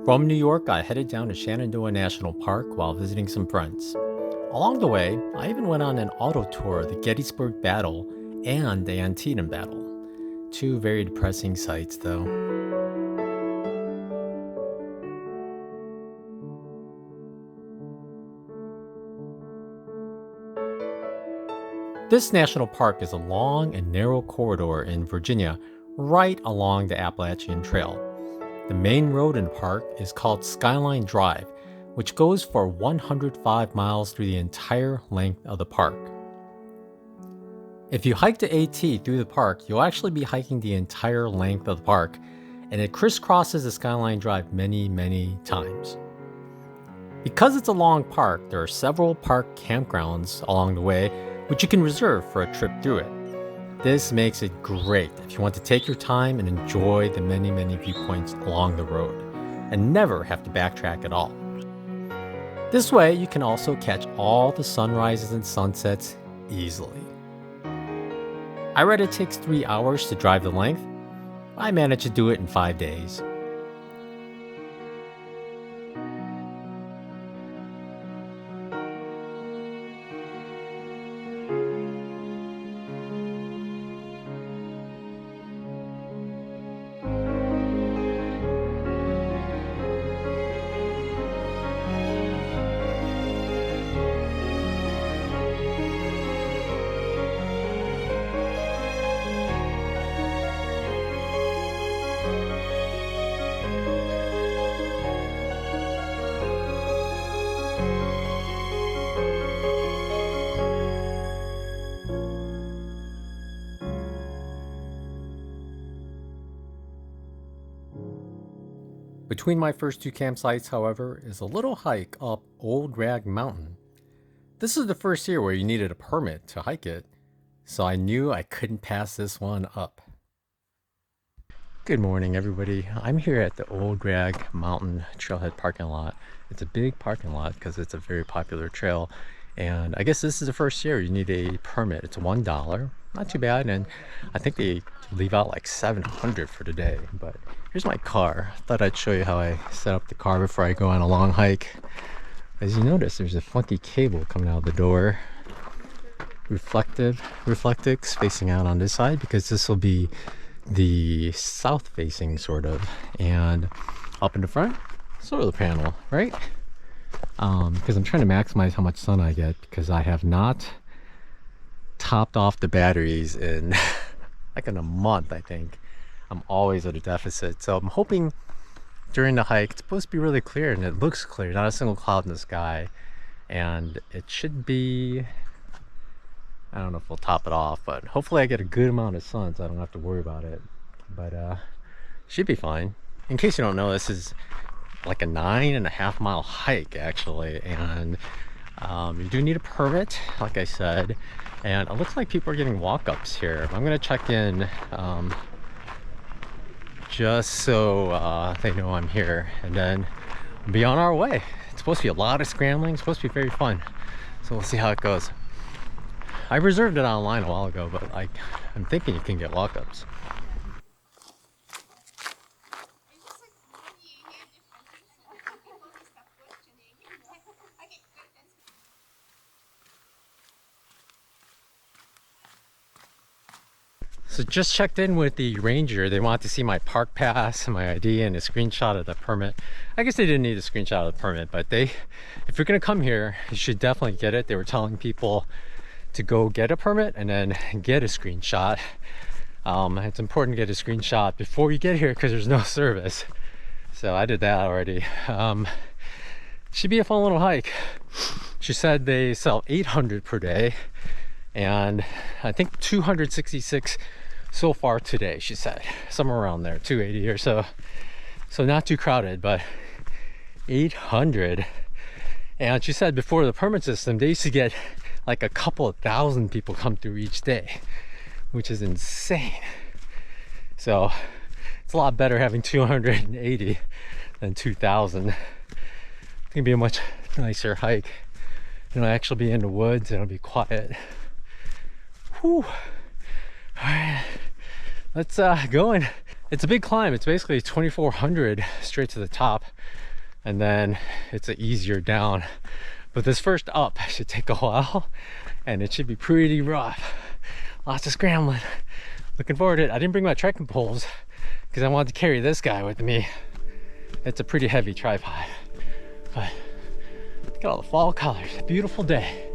From New York, I headed down to Shenandoah National Park while visiting some friends. Along the way, I even went on an auto tour of the Gettysburg Battle and the Antietam Battle. Two very depressing sights, though. This national park is a long and narrow corridor in Virginia, right along the Appalachian Trail. The main road in the park is called Skyline Drive, which goes for 105 miles through the entire length of the park. If you hike the AT through the park, you'll actually be hiking the entire length of the park, and it crisscrosses the Skyline Drive many times. Because it's a long park, there are several park campgrounds along the way, which you can reserve for a trip through it. This makes it great if you want to take your time and enjoy the many viewpoints along the road, and never have to backtrack at all. This way, you can also catch all the sunrises and sunsets easily. I read it takes 3 hours to drive the length. I managed to do it in 5 days. Between my first two campsites, however, is a little hike up Old Rag Mountain. This is the first year where you needed a permit to hike it, so I knew I couldn't pass this one up. Good morning, everybody. I'm here at the Old Rag Mountain Trailhead parking lot. It's a big parking lot because it's a very popular trail, and I guess this is the first year you need a permit. It's $1, not too bad, and I think they leave out like $700 for the day. But here's my car. I thought I'd show you how I set up the car before I go on a long hike. As you notice, there's a funky cable coming out of the door. Reflectix facing out on this side because this will be the south facing sort of, and up in the front, solar panel, right? Because I'm trying to maximize how much sun I get, because I have not topped off the batteries in like in a month. I think I'm always at a deficit, so I'm hoping during the hike it's supposed to be really clear, and it looks clear, not a single cloud in the sky, and it should be, I don't know if we'll top it off, but hopefully I get a good amount of sun so I don't have to worry about it. But should be fine. In case you don't know, this is like a 9.5 mile hike actually, and you do need a permit, like I said, and it looks like people are getting walk-ups here. I'm gonna check in just so they know I'm here, and then be on our way. It's supposed to be a lot of scrambling. It's supposed to be very fun, so we'll see how it goes. I reserved it online a while ago, but I'm thinking you can get walk-ups. So just checked in with the ranger. They wanted to see my park pass, my ID, and a screenshot of the permit. I guess they didn't need a screenshot of the permit, but if you're gonna come here, you should definitely get it. They were telling people to go get a permit and then get a screenshot. It's important to get a screenshot before you get here because there's no service. So I did that already. Should be a fun little hike. She said they sell 800 per day, and I think 266 so far today, she said. Somewhere around there, 280 or so. So not too crowded, but 800. And she said before the permit system, they used to get like a couple of thousand people come through each day, which is insane. So it's a lot better having 280 than 2,000. It's gonna be a much nicer hike. It'll actually be in the woods, and it'll be quiet. Whew. All right, let's go and It's a big climb. It's basically 2,400 straight to the top, and then it's an easier down. But this first up should take a while, and it should be pretty rough. Lots of scrambling. Looking forward to it. I didn't bring my trekking poles because I wanted to carry this guy with me. It's a pretty heavy tripod, but look at all the fall colors. Beautiful day.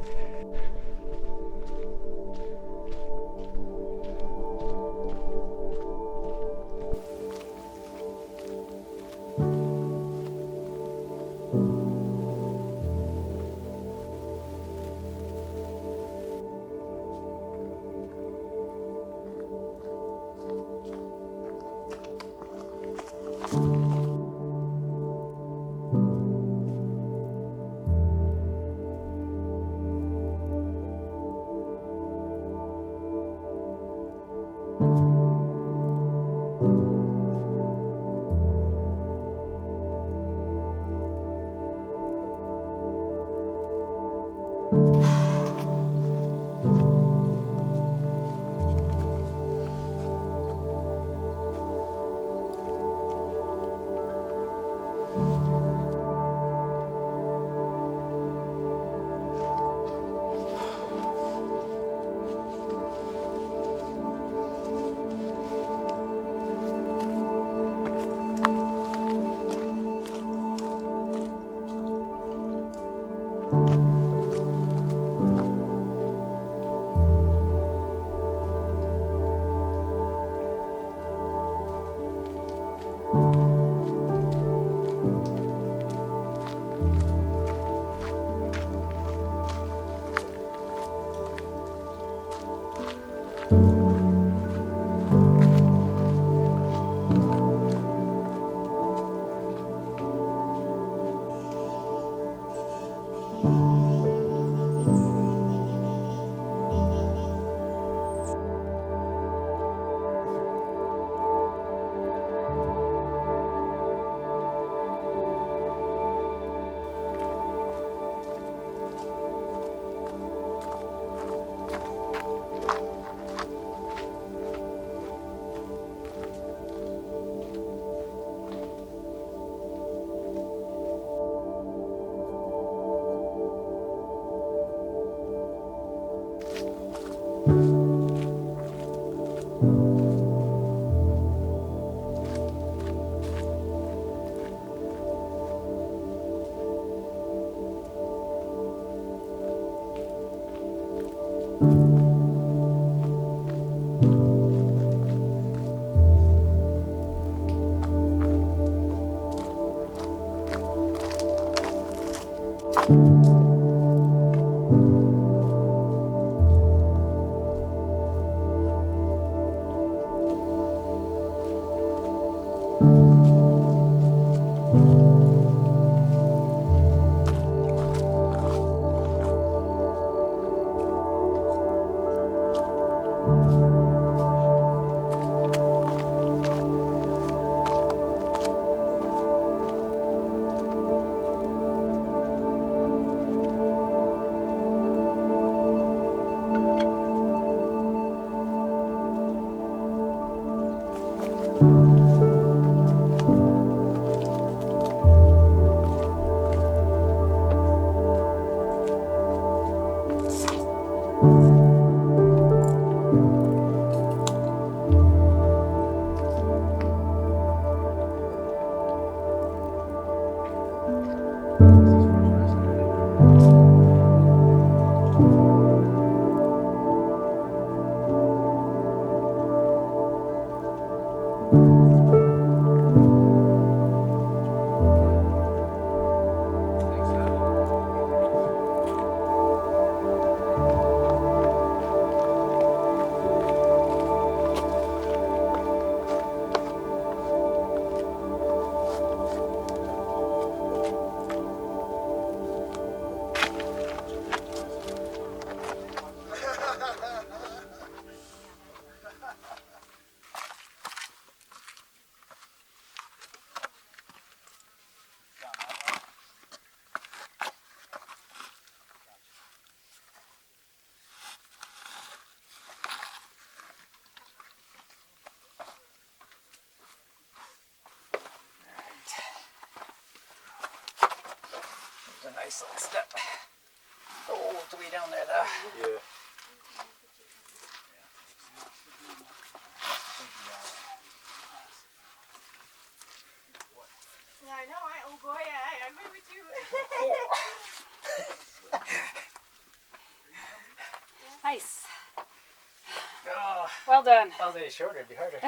nice little step. Oh, it's way down there though. Yeah. Yeah, I know. Oh boy, I agree with you. Nice. Oh, Well done. if I was any shorter, it'd be harder.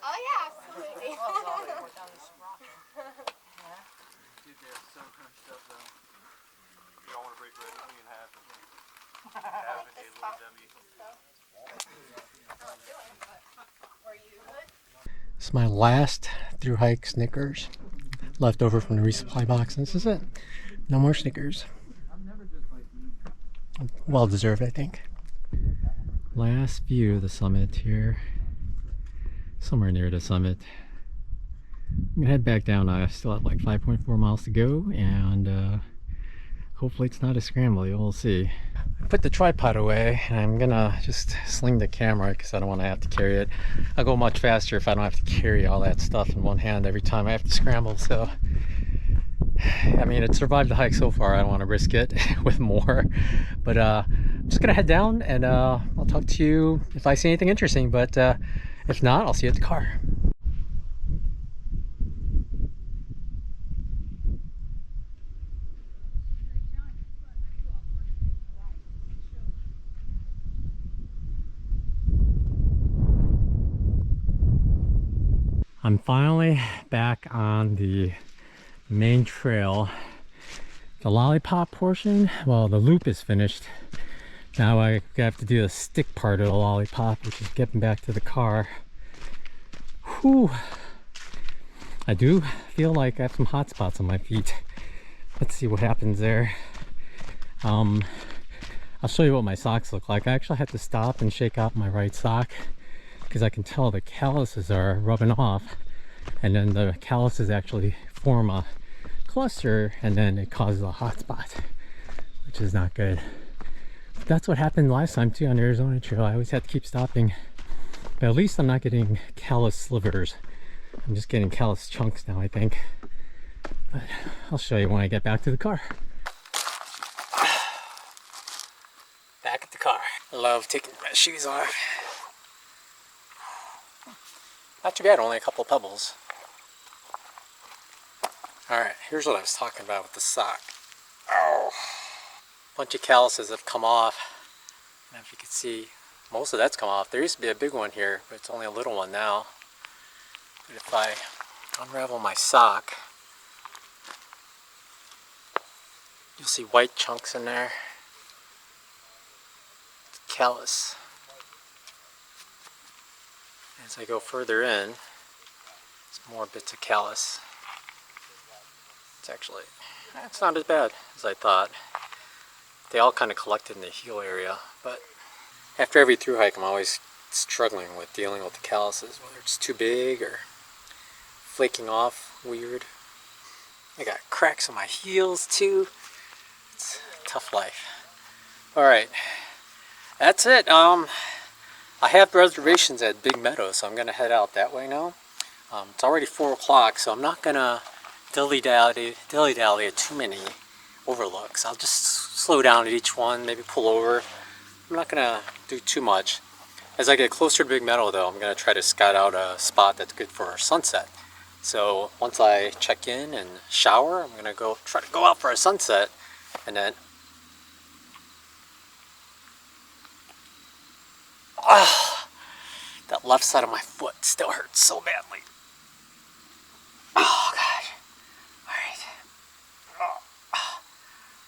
Oh yeah, absolutely. Dude, they're so crunched up though. You don't want to break anything in half. Half a little dummy. This is my last through hike Snickers. Left over from the resupply box, and this is it. No more Snickers. Well deserved, I think. Last view of the summit here. somewhere near the summit. I'm gonna head back down. I still have like 5.4 miles to go, and hopefully it's not a scramble. You'll see. I put the tripod away, and I'm gonna just sling the camera because I don't want to have to carry it. I'll go much faster if I don't have to carry all that stuff in one hand every time I have to scramble. So, I mean, it survived the hike so far. I don't want to risk it with more. But I'm just gonna head down, and I'll talk to you if I see anything interesting. But if not, I'll see you at the car. I'm finally back on the main trail. The lollipop portion, well, the loop is finished. Now I have to do the stick part of the lollipop, which is getting back to the car. Whew. I do feel like I have some hot spots on my feet. Let's see what happens there. I'll show you what my socks look like. I actually had to stop and shake out my right sock because I can tell the calluses are rubbing off, and then the calluses actually form a cluster, and then it causes a hot spot, which is not good. But that's what happened last time too on the Arizona Trail. I always had to keep stopping, but at least I'm not getting callus slivers. I'm just getting callus chunks now, I think. But I'll show you when I get back to the car. Back at the car. I love taking my shoes off. Not too bad, only a couple pebbles. Alright, here's what I was talking about with the sock. Oh. Bunch of calluses have come off. And if you can see, most of that's come off. There used to be a big one here, but it's only a little one now. But if I unravel my sock, you'll see white chunks in there. It's callus. As I go further in, it's more bits of callus. It's not as bad as I thought. They all kind of collected in the heel area, but after every thru hike I'm always struggling with dealing with the calluses, whether it's too big or flaking off weird. I got cracks on my heels too. It's a tough life. Alright, that's it. I have reservations at Big Meadow, so I'm going to head out that way now. It's already 4 o'clock, so I'm not going to dilly-dally at too many overlooks. I'll just slow down at each one, maybe pull over. I'm not going to do too much. As I get closer to Big Meadow, though, I'm going to try to scout out a spot that's good for sunset. So once I check in and shower, I'm going to try to go out for a sunset, and then that left side of my foot still hurts so badly. Oh gosh. Alright.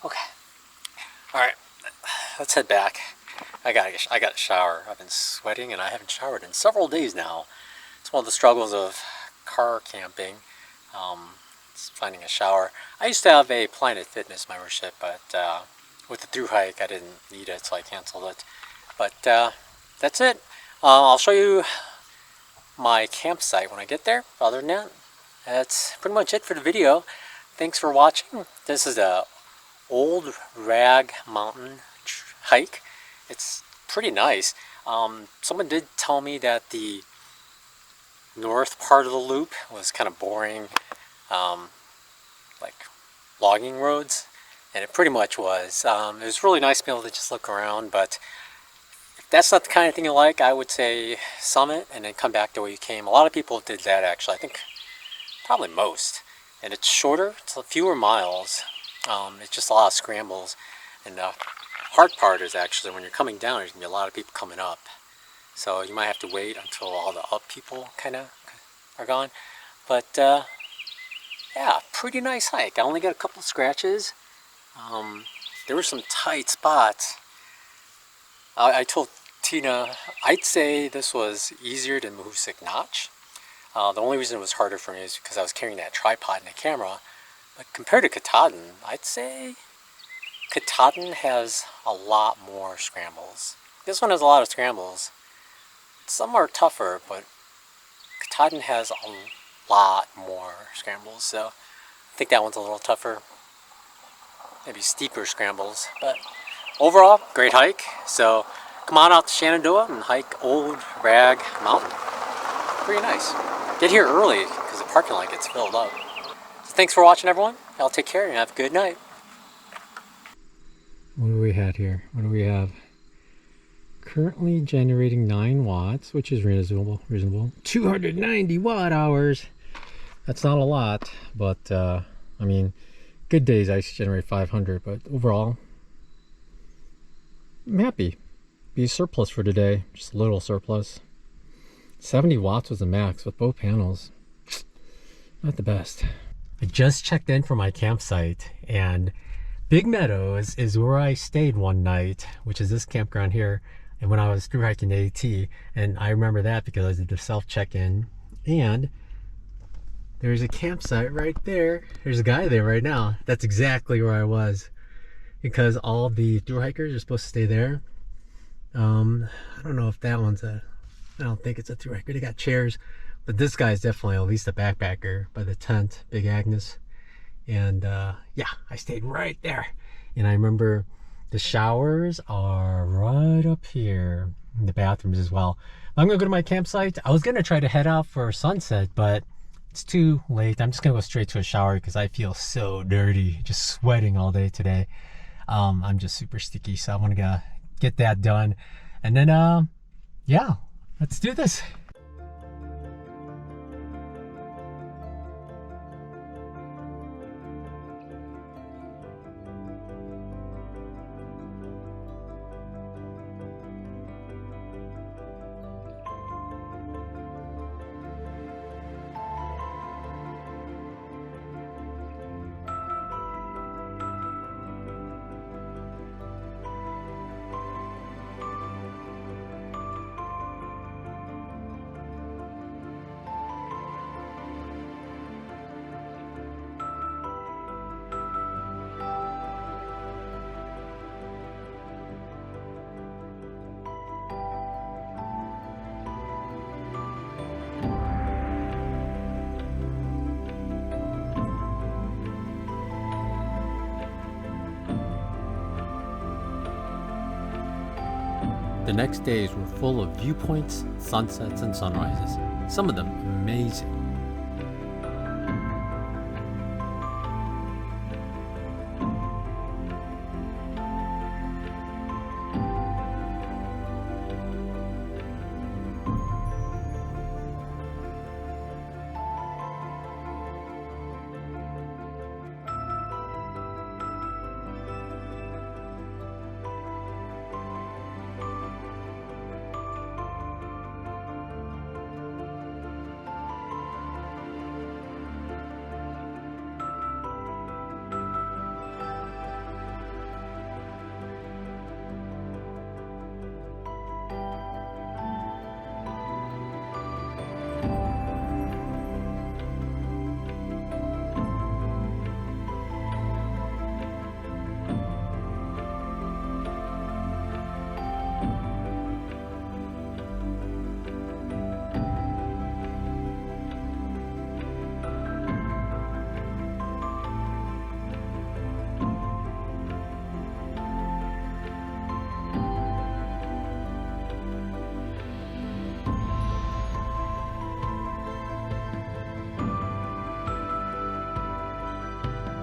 Okay. Alright. Let's head back. I got to shower. I've been sweating and I haven't showered in several days now. It's one of the struggles of car camping. It's finding a shower. I used to have a Planet Fitness membership, but with the thru hike I didn't need it, so I canceled it. But that's it. I'll show you my campsite when I get there. Other than that, that's pretty much it for the video. Thanks for watching. This is the Old Rag Mountain hike. It's pretty nice. Someone did tell me that the north part of the loop was kind of boring, like logging roads, and it pretty much was. It was really nice to be able to just look around, but that's not the kind of thing you like. I would say summit and then come back the way you came. A lot of people did that actually. I think probably most. And it's shorter. It's fewer miles. It's just a lot of scrambles. And the hard part is actually when you're coming down, there's going to be a lot of people coming up. So you might have to wait until all the up people kind of are gone. But yeah, pretty nice hike. I only got a couple of scratches. There were some tight spots. I told Tina, I'd say this was easier than Mahoosuc Notch. The only reason it was harder for me is because I was carrying that tripod and a camera. But compared to Katahdin, I'd say Katahdin has a lot more scrambles. This one has a lot of scrambles. Some are tougher, but Katahdin has a lot more scrambles, so I think that one's a little tougher. Maybe steeper scrambles, but overall, great hike. So come on out to Shenandoah and hike Old Rag Mountain. Pretty nice. Get here early because the parking lot gets filled up. So thanks for watching, everyone. Y'all take care and have a good night. What do we have here? What do we have? Currently generating 9 watts, which is reasonable. 290 watt hours. That's not a lot, but I mean, good days I generate 500, but overall, I'm happy. Be surplus for today, just a little surplus. 70 watts was the max with both panels. Not the best. I just checked in from my campsite, and Big Meadows is where I stayed one night, which is this campground here, and when I was through hiking AT, and I remember that because I did the self check-in, and there's a campsite right there. There's a guy there right now. That's exactly where I was, because all the thru hikers are supposed to stay there. I don't know if that one's I don't think it's a thru hiker. They got chairs, but this guy's definitely at least a backpacker by the tent, Big Agnes. And yeah, I stayed right there. And I remember the showers are right up here, and the bathrooms as well. I'm gonna go to my campsite. I was gonna try to head out for sunset, but it's too late. I'm just gonna go straight to a shower because I feel so dirty, just sweating all day today. I'm just super sticky, so I want to get that done, and then yeah, let's do this. The next days were full of viewpoints, sunsets, and sunrises, some of them amazing.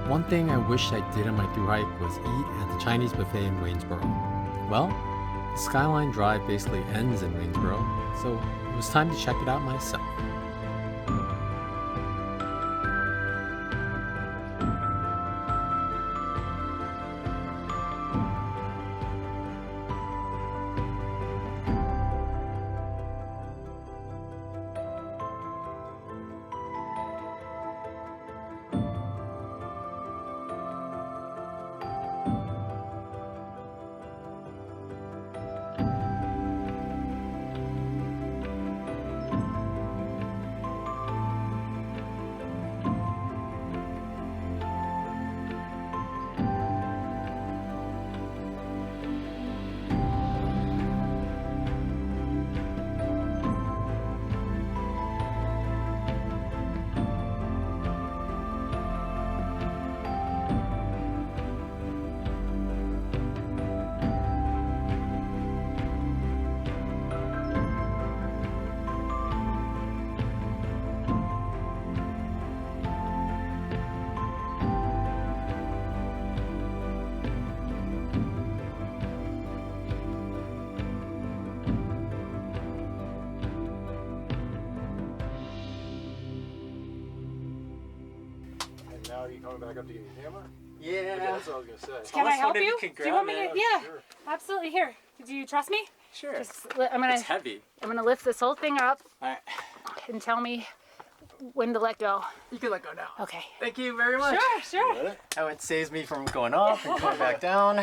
One thing I wish I did on my thru hike was eat at the Chinese buffet in Waynesboro. Well, the Skyline Drive basically ends in Waynesboro, so it was time to check it out myself. coming back up to get your hammer? Yeah. Okay, that's what I was gonna say. Can I Unless help one of you? you can Do you want me grab to? it. Yeah, Sure. absolutely. Here. Do you trust me? Sure. I'm gonna It's heavy. lift this whole thing up Alright. and tell me when to let go. You can let go now. Okay. Thank you very much. Sure. Oh, it saves me from going up and coming back down.